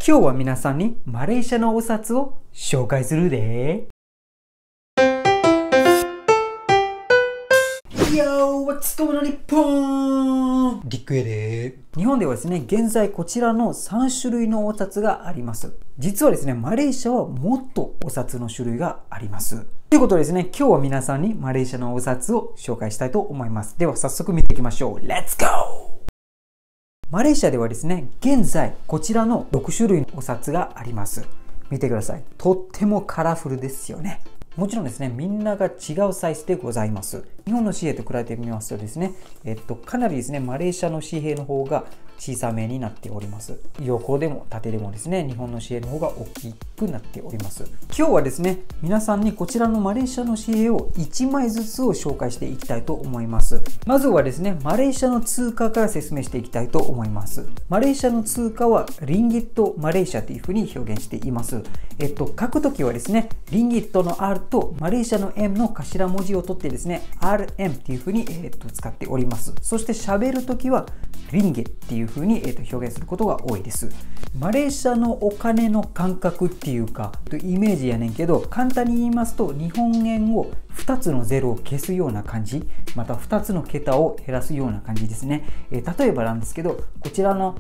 今日は皆さんにマレーシアのお札を紹介するで。Yo! What's going on 日本？リクエで。日本ではですね、現在こちらの3種類のお札があります。実はですね、マレーシアはもっとお札の種類があります。ということでですね、今日は皆さんにマレーシアのお札を紹介したいと思います。では早速見ていきましょう。Let's go! マレーシアではですね、現在こちらの6種類のお札があります。見てください。とってもカラフルですよね。もちろんですね、みんなが違うサイズでございます。日本の紙幣と比べてみますとですね、かなりですね、マレーシアの紙幣の方が小さめになっております。横でも縦でもですね、日本の紙幣の方が大きくなっております。今日はですね、皆さんにこちらのマレーシアの紙幣を1枚ずつを紹介していきたいと思います。まずはですね、マレーシアの通貨から説明していきたいと思います。マレーシアの通貨はリンギットマレーシアというふうに表現しています。書くときはですね、リンギットの R とマレーシアの M の頭文字を取ってですね、RM っていうふうに、使っております。そして喋るときはリンゲっていうふうに、表現することが多いです。マレーシアのお金の感覚っていうか、イメージやねんけど、簡単に言いますと、日本円を2つのゼロを消すような感じ、また2つの桁を減らすような感じですね。例えばなんですけど、こちらの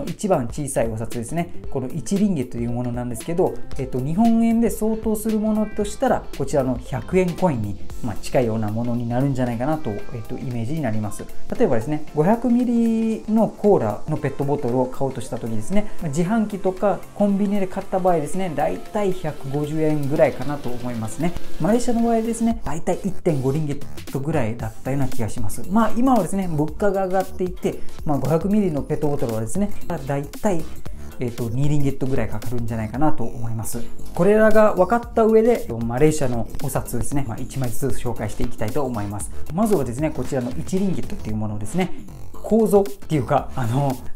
一番小さいお札ですね。この1リンゲというものなんですけど、日本円で相当するものとしたら、こちらの100円コインに、近いようなものになるんじゃないかなと、イメージになります。例えばですね、500ミリのコーラのペットボトルを買おうとした時ですね、自販機とかコンビニで買った場合ですね、だいたい150円ぐらいかなと思いますね。マレーシアの場合ですね、だいたい 1.5 リンゲットぐらいだったような気がします。今はですね、物価が上がっていて、500ミリのペットボトルはですね、だいたい2リンゲットぐらいかかるんじゃないかなと思います。これらが分かった上で、マレーシアのお札ですね、1枚ずつ紹介していきたいと思います。まずはですね、こちらの1リンゲットっていうものですね。構造っていうか、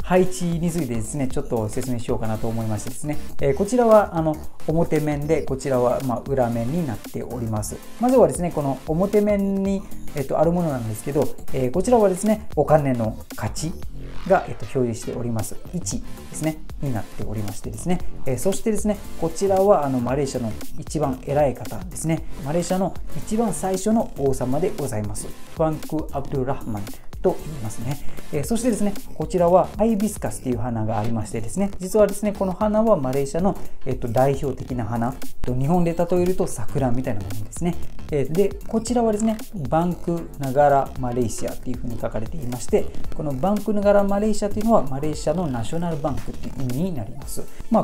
配置についてですね、ちょっと説明しようかなと思いましてですね、こちらは表面で、こちらは裏面になっております。まずはですね、この表面に、あるものなんですけど、こちらはですね、お金の価値が、表示しております。1ですね、になっておりましてですね、そしてですね、こちらはマレーシアの一番偉い方ですね、マレーシアの一番最初の王様でございます。トゥアンク・アブドゥラハマンと言いますね。そしてですね、こちらはハイビスカスという花がありましてですね、実はですね、この花はマレーシアの、代表的な花、日本で例えると桜みたいなものですね。で、こちらはですね、バンクナガラマレーシアというふうに書かれていまして、このバンクナガラマレーシアというのはマレーシアのナショナルバンクという意味になります。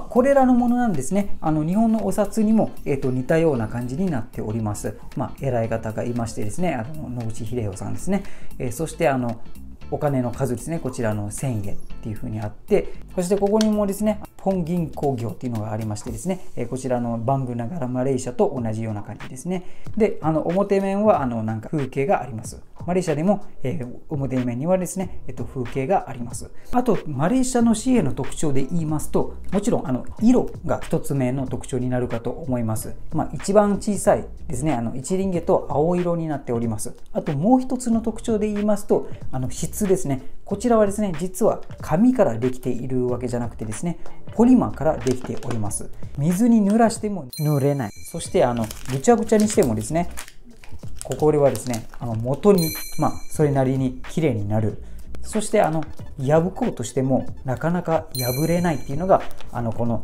これらのものなんですね、日本のお札にも、似たような感じになっております。偉い方がいましてですね、野口英世さんですね。そしてお金の数ですね、こちらの1000円っていう風にあって、そしてここにもですね、ポン銀工業っていうのがありましてですね、こちらのバングナガラマレーシアと同じような感じですね。で、表面はなんか風景があります。マレーシアでも、表面にはですね、風景があります。あと、マレーシアの紙幣の特徴で言いますと、もちろん色が一つ目の特徴になるかと思います。一番小さいですね、1リンゲと青色になっております。あともう一つの特徴で言いますと、質ですね。こちらはですね、実は紙からできているわけじゃなくてですね、ポリマーからできております。水に濡らしても濡れない。そしてぐちゃぐちゃにしてもですね、これはですね、元にそれなりに綺麗になる。そして破こうとしてもなかなか破れないっていうのがこの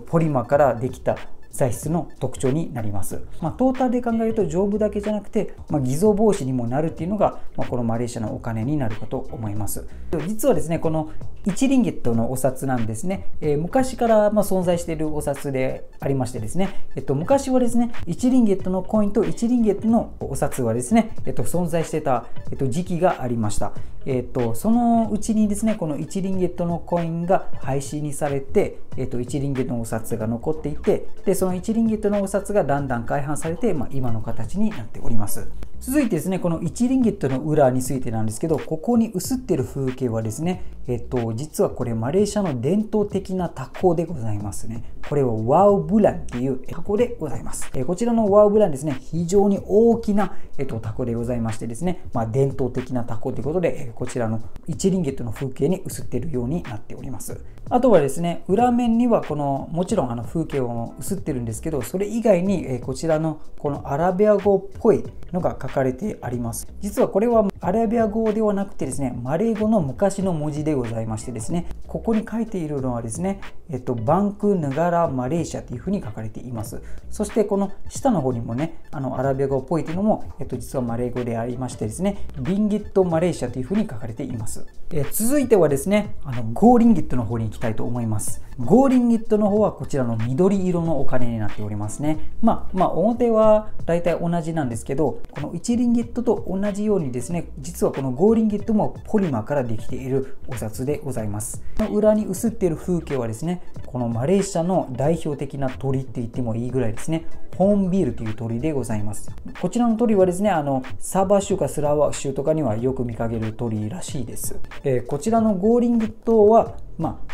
ポリマーからできた材質の特徴になります。トータルで考えると丈夫だけじゃなくて、偽造防止にもなるっていうのが、このマレーシアのお金になるかと思います。実はですね、この1リンゲットのお札なんですね。昔から存在しているお札でありましてですね、昔はですね、1リンゲットのコインと1リンゲットのお札はですね、存在してた、時期がありました。そのうちにですね、この1リンゲットのコインが廃止にされて、1リンゲットのお札が残っていて、でその1リンゲットのお札がだんだん改版されて、今の形になっております。続いてですね、この1リンギットの裏についてなんですけど、ここに映っている風景はですね、実はこれマレーシアの伝統的なタコでございますね。これはワウブランっていうタコでございます。こちらのワウブランですね、非常に大きな、タコでございましてですね、伝統的なタコということで、こちらの1リンギットの風景に映っているようになっております。あとはですね、裏面にはもちろん風景も映ってるんですけど、それ以外にこちらのこのアラビア語っぽいのが書かれてあります。実はこれはアラビア語ではなくてですね、マレー語の昔の文字でございましてですね、ここに書いているのはですね、バンクヌガラマレーシアというふうに書かれています。そしてこの下の方にもね、アラビア語っぽいというのも、実はマレー語でありましてですね、リンギットマレーシアというふうに書かれています。続いてはですね、5リンギットの方に行きたいと思います。5リンギットの方はこちらの緑色のお金になっておりますね。表は大体同じなんですけど、この1リンギットと同じようにですね、実はこの5リンギットもポリマーからできているお札でございます。この裏に映っている風景はですね、このマレーシアの代表的な鳥って言ってもいいぐらいですね、ホーンビールという鳥でございます。こちらの鳥はですね、サバ州かスラワ州とかにはよく見かける鳥らしいです。こちらの5リンギットは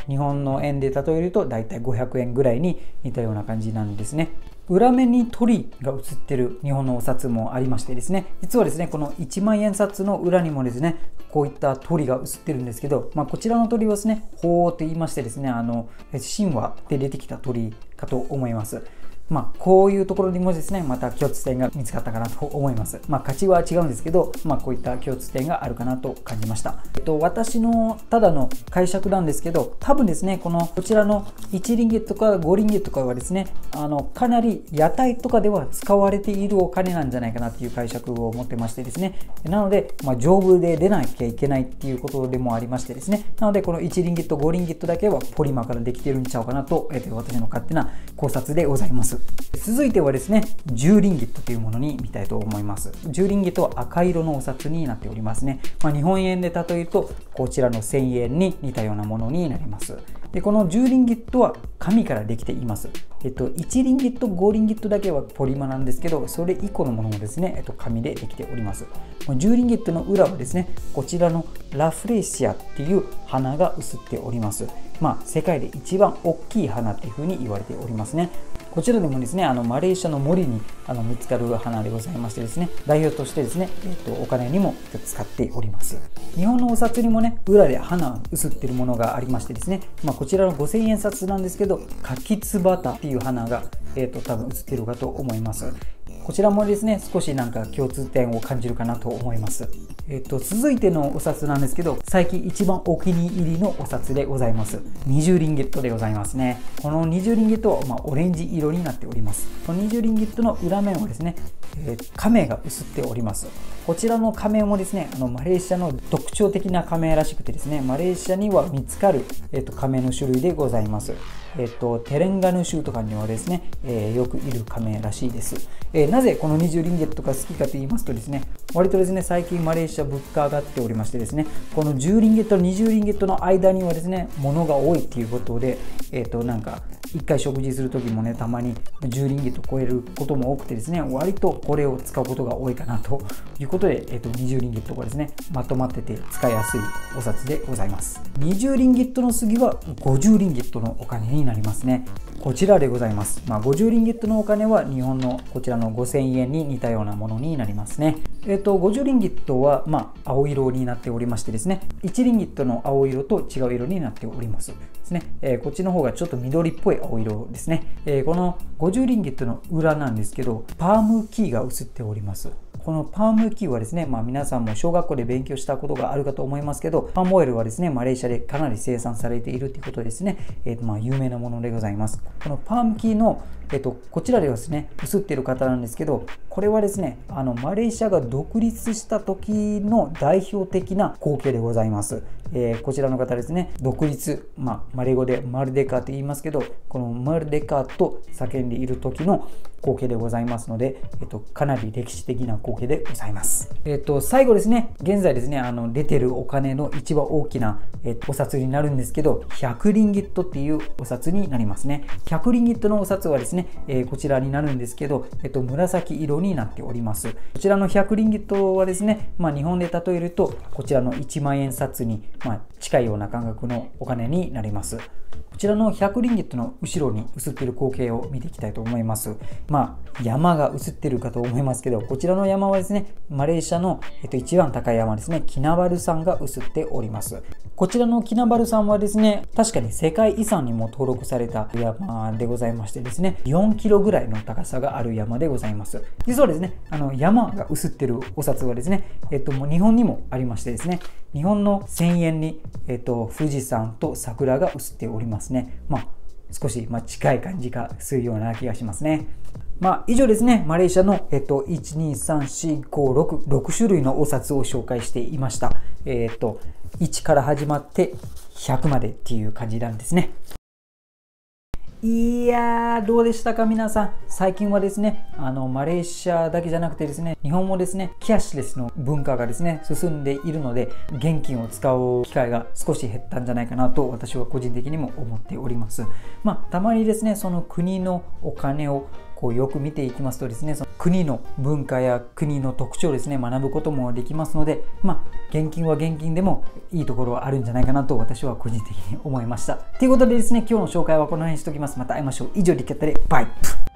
日本の円で例えるとだいたい500円ぐらいに似たような感じなんですね。裏面に鳥が写ってる日本のお札もありましてですね、実はですね、この1万円札の裏にもですね、こういった鳥が写ってるんですけど、こちらの鳥はですね、鳳凰と言いましてですね、神話で出てきた鳥かと思います。こういうところにもですね、また共通点が見つかったかなと思います。価値は違うんですけど、こういった共通点があるかなと感じました。私のただの解釈なんですけど、多分ですね、こちらの1リンギットか5リンギットかはですね、かなり屋台とかでは使われているお金なんじゃないかなっていう解釈を持ってましてですね、なので、丈夫で出なきゃいけないっていうことでもありましてですね、なのでこの1リンギット5リンギットだけはポリマーからできているんちゃうかなと、私の勝手な考察でございます。続いてはですね、10リンギットというものに見たいと思います。10リンギットは赤色のお札になっておりますね。日本円で例えるとこちらの1000円に似たようなものになります。でこの10リンギットは紙からできています。1リンギット5リンギットだけはポリマなんですけど、それ以降のものもですね、紙でできております。10リンギットの裏はですね、こちらのラフレシアっていう花が写っております。世界で一番大きい花っていうふうに言われておりますね。こちらでもですね、マレーシアの森に見つかる花でございましてですね、代表としてですね、お金にも使っております。日本のお札にもね、裏で花写ってるものがありましてですね、こちらの5000円札なんですけど、カキツバタっていう花が、多分写ってるかと思います。こちらもですね、少しなんか共通点を感じるかなと思います。続いてのお札なんですけど、最近一番お気に入りのお札でございます。20リンギットでございますね。この20リンギットはオレンジ色になっております。この20リンギットの裏面はですね、亀が写っております。こちらの仮面もですね、マレーシアの特徴的な仮面らしくてですね、マレーシアには見つかる、仮面の種類でございます。テレンガヌ州とかにはですね、よくいる仮面らしいです。なぜこの20リンゲットが好きかと言いますとですね、割とですね、最近マレーシア物価上がっておりましてですね、この10リンゲットと20リンゲットの間にはですね、物が多いっていうことで、なんか1回食事する時もね、たまに10リンゲット超えることも多くてですね、割とこれを使うことが多いかなということで、20リンゲットがですね、まとまってて使いやすいお札でございます。20リンゲットの次は50リンゲットのお金になりますね。こちらでございます。50リンゲットのお金は日本のこちらの5000円に似たようなものになりますね。50リンギットは青色になっておりましてですね、1リンギットの青色と違う色になっておりますですね。こっちの方がちょっと緑っぽい青色ですね。この50リンギットの裏なんですけど、パームキーが写っております。このパームキーはですね、皆さんも小学校で勉強したことがあるかと思いますけど、パームオイルはですね、マレーシアでかなり生産されているということですね、有名なものでございます。このパームキーのこちらではですね、写っている方なんですけど、これはですね、マレーシアが独立した時の代表的な光景でございます。こちらの方ですね、独立、マレ語でマルデカと言いますけど、このマルデカと叫んでいる時の光景でございますので、かなり歴史的な光景でございます。最後ですね、現在ですね、出てるお金の一番大きな、お札になるんですけど、100リンギットっていうお札になりますね。100リンギットのお札はですね、こちらになるんですけど、紫色になっております。こちらの100リンギットはですね、日本で例えると、こちらの1万円札に、近いような感覚のお金になります。こちらの100リンギットの後ろに映っている光景を見ていきたいと思います。山が映っているかと思いますけど、こちらの山はですね、マレーシアの、一番高い山ですね、キナバル山が映っております。こちらのキナバル山はですね、確かに世界遺産にも登録された山でございましてですね、4キロぐらいの高さがある山でございます。実はですね、山が映っているお札はですね、もう日本にもありましてですね、日本の1000円に、富士山と桜が映っておりますね。少し近い感じがするような気がしますね。以上ですね、マレーシアの、1、2、3、4、5、6種類のお札を紹介していました。1から始まって100までっていう感じなんですね。いやー、どうでしたか皆さん。最近はですね、マレーシアだけじゃなくてですね、日本もですね、キャッシュレスの文化がですね、進んでいるので、現金を使う機会が少し減ったんじゃないかなと私は個人的にも思っております。たまにですね、その国のお金をよく見ていきますとですね、その国の文化や国の特徴をですね、学ぶこともできますので、現金は現金でもいいところはあるんじゃないかなと私は個人的に思いました。ということでですね、今日の紹介はこの辺にしておきます。また会いましょう。以上、リキャッタでバイ。